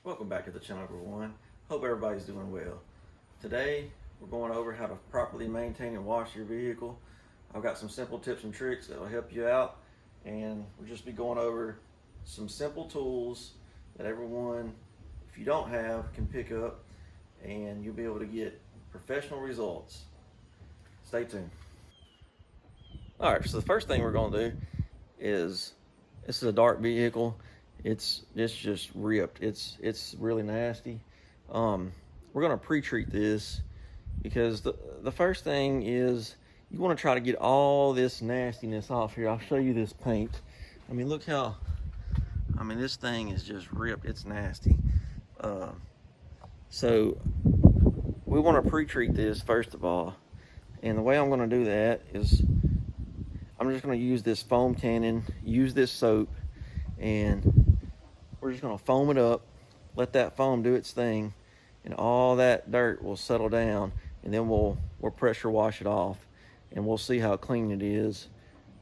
Welcome back to the channel, everyone. Hope everybody's doing well. Today we're going over how to properly maintain and wash your vehicle. I've got some simple tips and tricks that will help you out, and we'll just be going over some simple tools that everyone, if you don't have, can pick up, and you'll be able to get professional results. Stay tuned. Alright, so the first thing we're going to do is, this is a dark vehicle. It's just ripped. It's really nasty. We're gonna pre-treat this because the first thing is you want to try to get all this nastiness off here. I'll show you this paint. I mean, look how, this thing is just ripped. It's nasty. So we want to pre-treat this first of all, and the way I'm going to do that is I'm just going to use this foam tanning, use this soap, and we're just going to foam it up, let that foam do its thing, and all that dirt will settle down, and then we'll pressure wash it off, and we'll see how clean it is,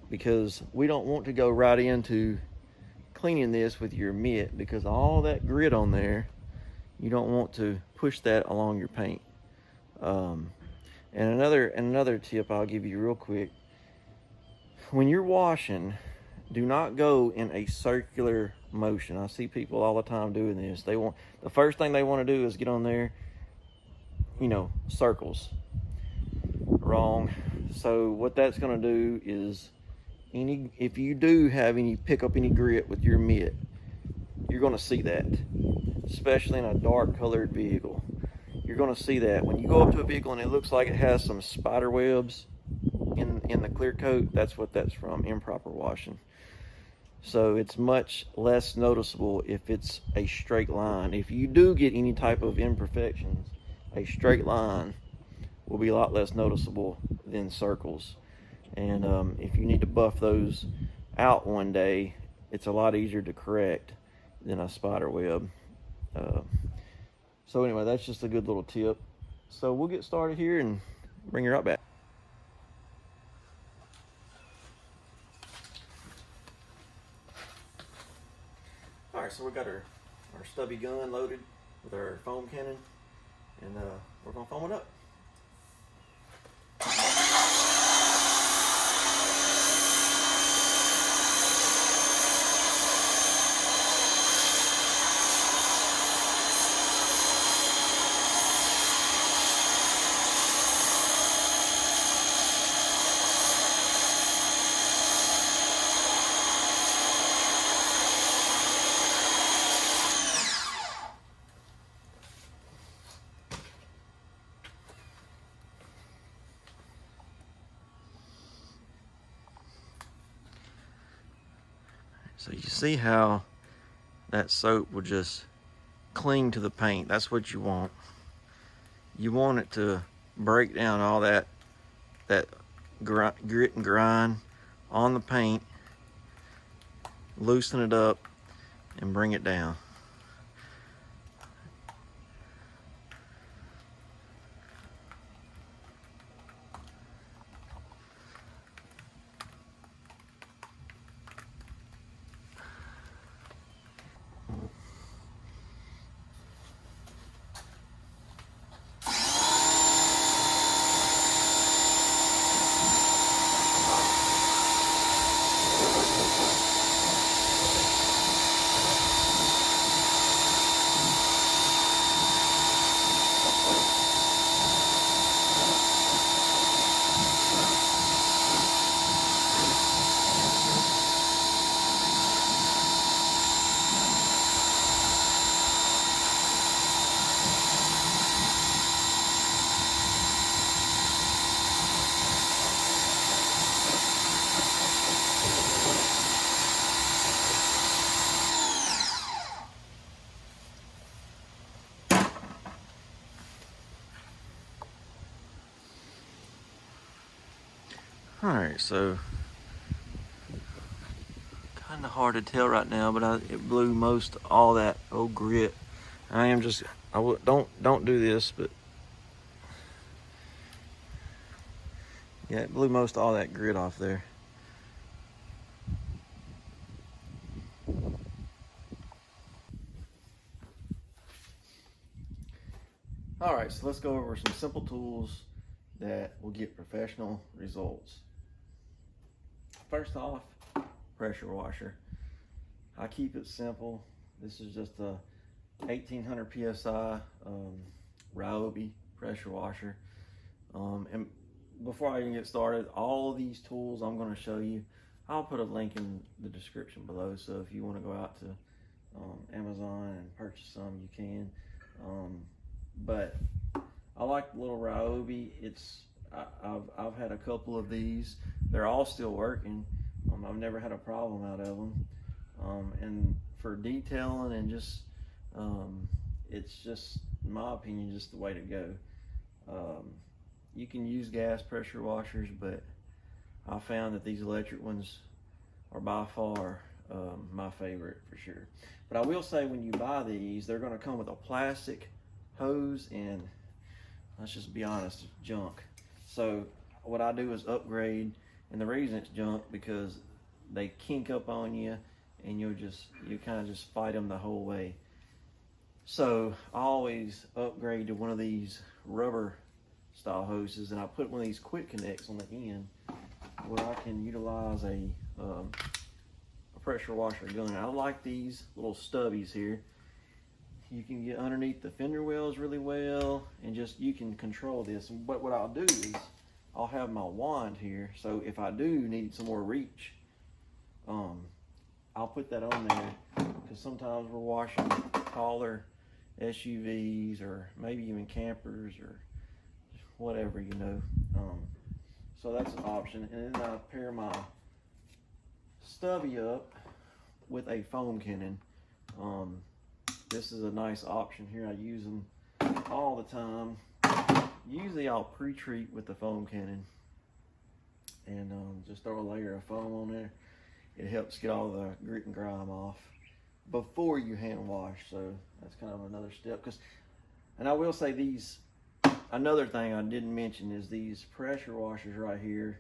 because we don't want to go right into cleaning this with your mitt, because all that grit on there, you don't want to push that along your paint. And another tip I'll give you real quick: when you're washing, do not go in a circular motion. I see people all the time doing this. The first thing they want to do is get on there, circles. Wrong. So what that's going to do is, if you do have pick up any grit with your mitt, you're going to see that, especially in a dark colored vehicle. You're going to see that when you go up to a vehicle and it looks like it has some spider webs in the clear coat. That's what that's from, improper washing. So it's much less noticeable if it's a straight line. If you do get any type of imperfections, a straight line will be a lot less noticeable than circles. And if you need to buff those out one day, it's a lot easier to correct than a spider web. So anyway, that's just a good little tip. So we'll get started here and bring you right back. Alright, so we got our stubby gun loaded with our foam cannon, and we're going to foam it up. So you see how that soap will just cling to the paint. That's what you want. You want it to break down all that grit and grind on the paint, loosen it up, and bring it down. Alright, so kind of hard to tell right now, but it blew most all that old grit. Don't do this, but yeah, it blew most all that grit off there. All right, so let's go over some simple tools that will get professional results. First off, pressure washer. I keep it simple. This is just a 1800 PSI Ryobi pressure washer. And before I even get started, all of these tools I'm going to show you, I'll put a link in the description below. So if you want to go out to Amazon and purchase some, you can. But I like the little Ryobi. I've had a couple of these. They're all still working. I've never had a problem out of them. And for detailing and just, it's just, in my opinion, just the way to go. You can use gas pressure washers, but I found that these electric ones are by far my favorite for sure. But I will say, when you buy these, they're going to come with a plastic hose, and let's just be honest, it's junk. So what I do is upgrade, and the reason it's junk because they kink up on you, and you kind of just fight them the whole way. So I always upgrade to one of these rubber style hoses, and I put one of these quick connects on the end where I can utilize a pressure washer gun. I like these little stubbies here. You can get underneath the fender wells really well, and just you can control this. But what I'll do is I'll have my wand here, so if I do need some more reach, I'll put that on there, because sometimes we're washing taller SUVs or maybe even campers or whatever, you know. So that's an option. And then I pair my stubby up with a foam cannon. This is a nice option here. I use them all the time. Usually I'll pre-treat with the foam cannon and just throw a layer of foam on there. It helps get all the grit and grime off before you hand wash. So that's kind of another step. And I will say these, another thing I didn't mention is these pressure washers right here.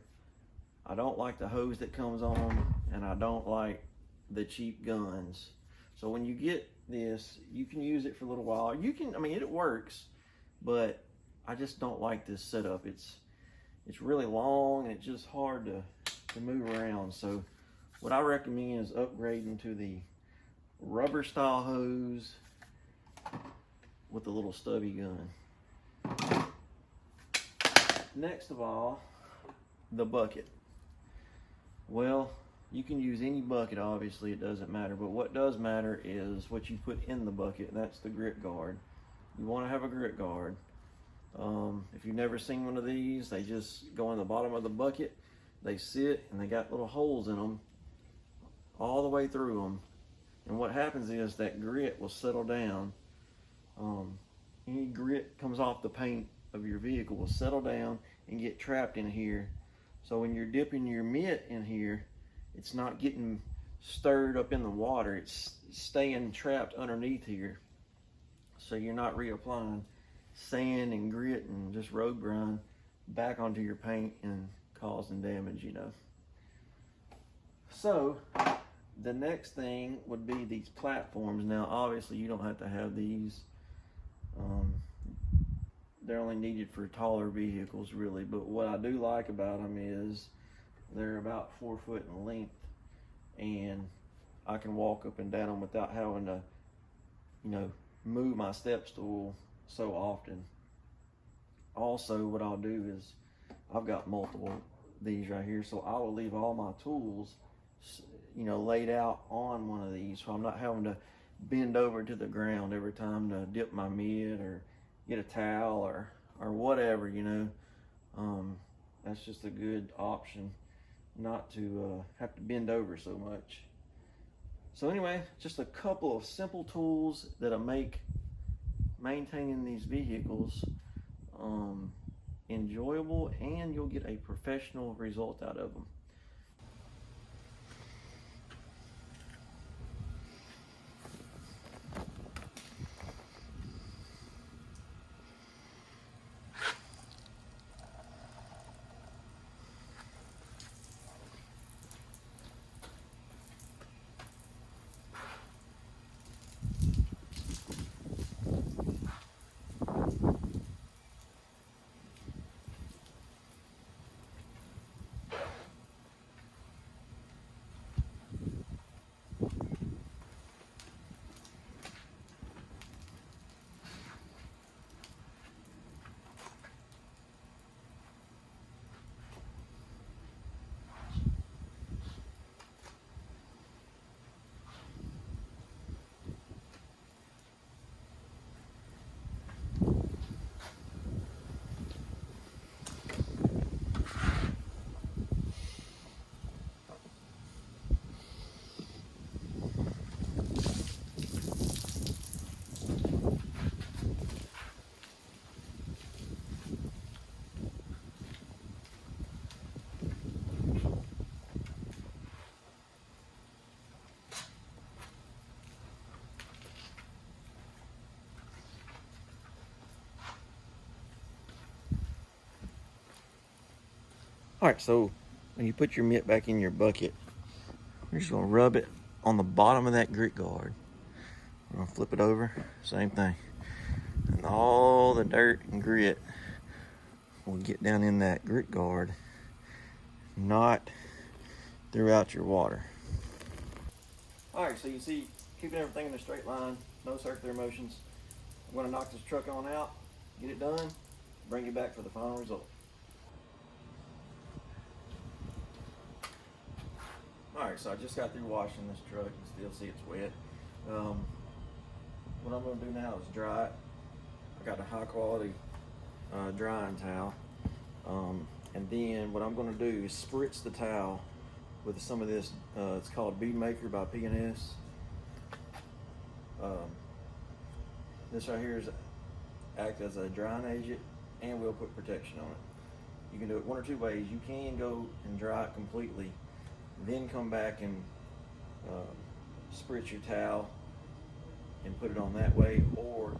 I don't like the hose that comes on them, and I don't like the cheap guns. So when you get this, you can use it for a little while. You can, I mean, it works, but I just don't like this setup. It's really long, and it's just hard to move around. So what I recommend is upgrading to the rubber style hose with the little stubby gun. Next of all, the bucket. Well, you can use any bucket, obviously, it doesn't matter, but what does matter is what you put in the bucket, and that's the grit guard. You want to have a grit guard. If you've never seen one of these, they just go in the bottom of the bucket, they sit, and they got little holes in them all the way through them. And what happens is that grit will settle down. Any grit comes off the paint of your vehicle will settle down and get trapped in here. So when you're dipping your mitt in here, it's not getting stirred up in the water. It's staying trapped underneath here. So you're not reapplying sand and grit and just road grime back onto your paint and causing damage, you know. So the next thing would be these platforms. Now, obviously, you don't have to have these. They're only needed for taller vehicles, really. But what I do like about them is they're about 4 foot in length, and I can walk up and down them without having to, you know, move my step stool so often. Also, what I'll do is I've got multiple of these right here, so I will leave all my tools, you know, laid out on one of these, so I'm not having to bend over to the ground every time to dip my mitt or get a towel or whatever, you know. That's just a good option, not to have to bend over so much. So anyway, just a couple of simple tools that'll make maintaining these vehicles enjoyable, and you'll get a professional result out of them. All right, so when you put your mitt back in your bucket, you're just gonna rub it on the bottom of that grit guard. I'm gonna flip it over, same thing. And all the dirt and grit will get down in that grit guard, not throughout your water. All right, so you see, keeping everything in a straight line, no circular motions. I'm gonna knock this truck on out, get it done, bring you back for the final result. All right, so I just got through washing this truck. You can still see it's wet. What I'm gonna do now is dry it. I got a high quality drying towel. And then what I'm gonna do is spritz the towel with some of this, it's called Bead Maker by P&S. This right here is act as a drying agent, and we'll put protection on it. You can do it one or two ways. You can go and dry it completely, then come back and spritz your towel and put it on that way, or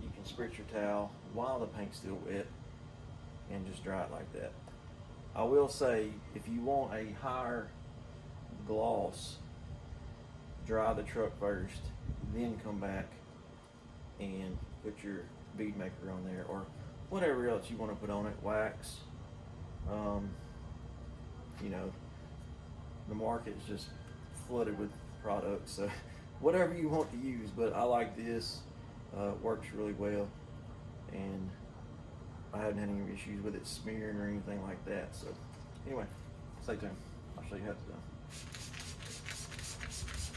you can spritz your towel while the paint's still wet and just dry it like that. I will say, if you want a higher gloss, dry the truck first, then come back and put your bead maker on there, or whatever else you want to put on it, wax. You know, the market is just flooded with products, so whatever you want to use, but I like this. Works really well, and I haven't had any issues with it smearing or anything like that. So anyway, stay tuned. I'll show you how it's done.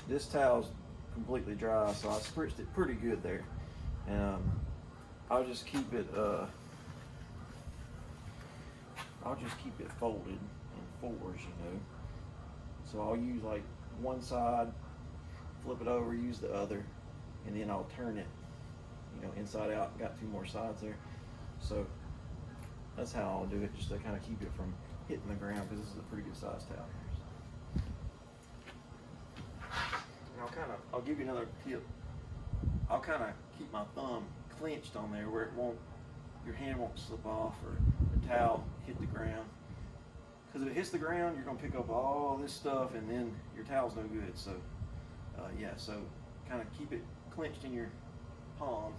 This towel's completely dry, so I spritzed it pretty good there. I'll just keep it folded in fours, you know. So I'll use like one side, flip it over, use the other, and then I'll turn it, you know, inside out. Got two more sides there. So that's how I'll do it, just to kind of keep it from hitting the ground, because this is a pretty good size towel here. And I'll give you another tip. I'll kind of keep my thumb clenched on there where your hand won't slip off or the towel hit the ground. Because if it hits the ground, you're gonna pick up all this stuff, and then your towel's no good. So yeah, so kind of keep it clenched in your palm.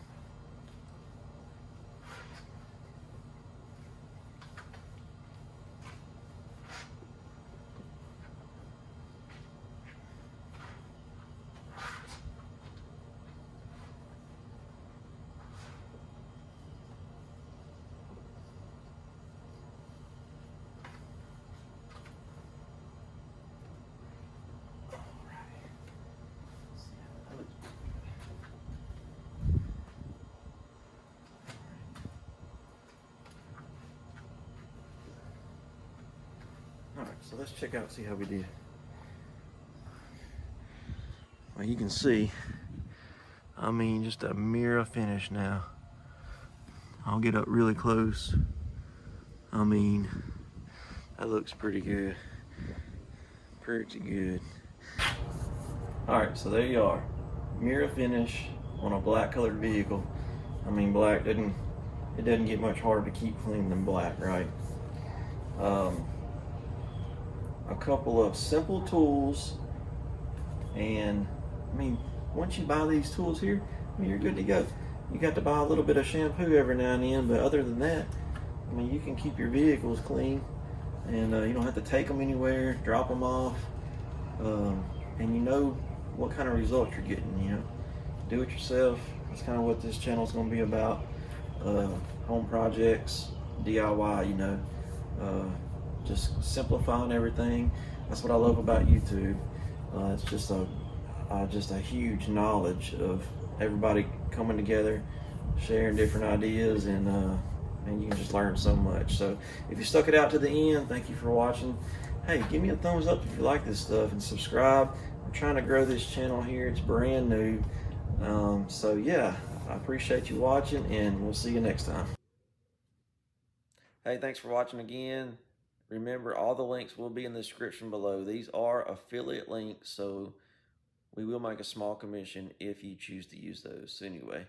Alright, so let's check out, see how we did. Well, you can see, I mean, just a mirror finish now. I'll get up really close. I mean, that looks pretty good. Pretty good. Alright, so there you are. Mirror finish on a black colored vehicle. I mean, black doesn't get much harder to keep clean than black, right? A couple of simple tools, and I mean, once you buy these tools here, I mean, you're good to go. You got to buy a little bit of shampoo every now and then, but other than that, I mean, you can keep your vehicles clean, and you don't have to take them anywhere, drop them off, and you know what kind of results you're getting. You know, do it yourself. That's kind of what this channel is going to be about. Home projects, DIY. You know, just simplifying everything. That's what I love about YouTube. It's just a huge knowledge of everybody coming together, sharing different ideas, and you can just learn so much. So if you stuck it out to the end, thank you for watching. Hey, give me a thumbs up if you like this stuff, and subscribe. I'm trying to grow this channel here. It's brand new. So yeah, I appreciate you watching, and we'll see you next time. Hey, thanks for watching again. Remember, all the links will be in the description below. These are affiliate links, so we will make a small commission if you choose to use those. So anyway,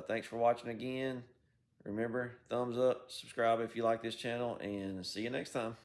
thanks for watching again. Remember, thumbs up, subscribe if you like this channel, and see you next time.